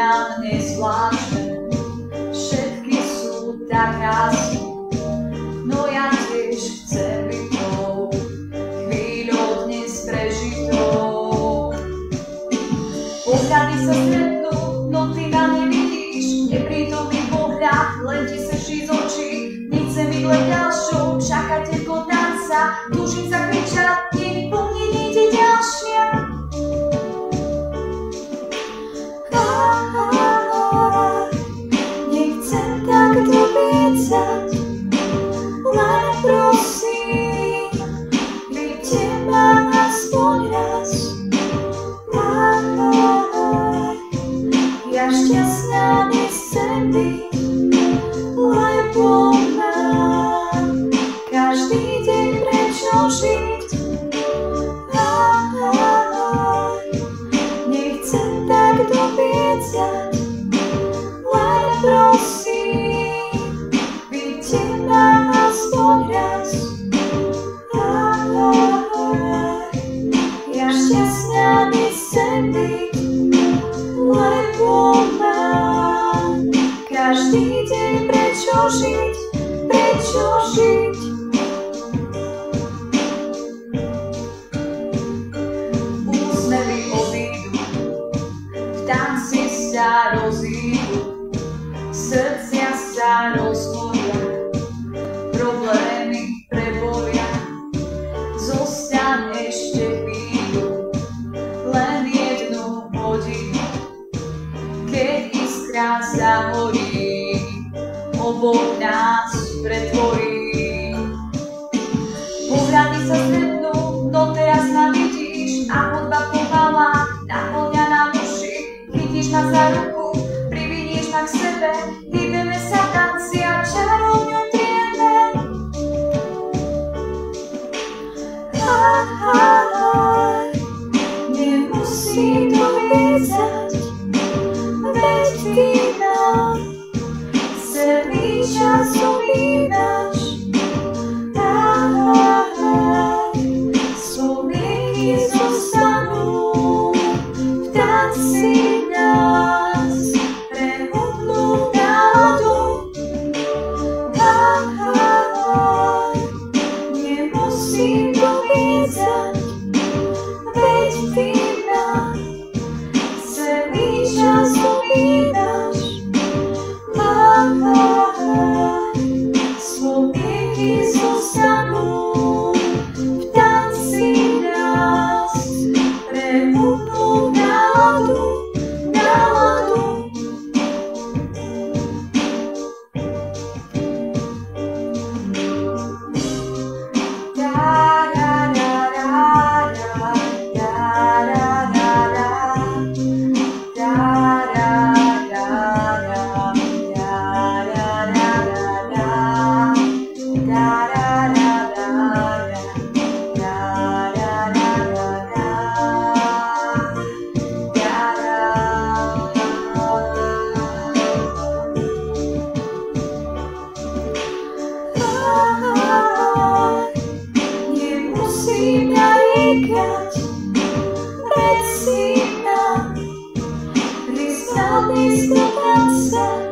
na mne zvláštne, všetky sú tak krásne, no ja tiež chcem byť tou chvíľou dnes prežitou. Pohľady sa stretnú, no ty na ne vidíš, neprítomný pohľad, len ti srší z očí, nechcem byť len ďalšou, čakateľkou tanca, túžim zakričať, nech po mne nejde ďalšia. Nechcem tak dobiecať, len prosím, vidíte ma aspoň raz. Ja šťastná nechcem byť, lebo mám každý deň prečo žiť. Nechcem tak dobiecať, len prosím, vidíte ma aspoň raz. Ja šťastná nechcem byť, lebo mám každý deň prečo žiť, prečo žiť. Úsmevy obídu, v tanci sa rozídu, srdcia sa rozhoria, problémy prebolia, zostaň ešte chvíľu, len jednu hodinu, keď iskra zahorí, obok nás pretvorí. Pohľady sa stretnú, no teraz ma vidíš, a hudba pomalá naplňa nám uši, chytíš ma za ruku, privinieš ma k sebe, hýbeme sa tanci a čarovňu trieme. Nemusím dobiecať, veď ty nám celý čas obývaš. Spomienky zostanú, v tanci nás prehúbnú náladu. Nemusím dobiecať, veď ty nám celý čas obývaš. Spomienky zostanú, v tanci nás prehúbnú náladu, náladu. Nemusím naríkať, veď si nám pristal dnes do tanca.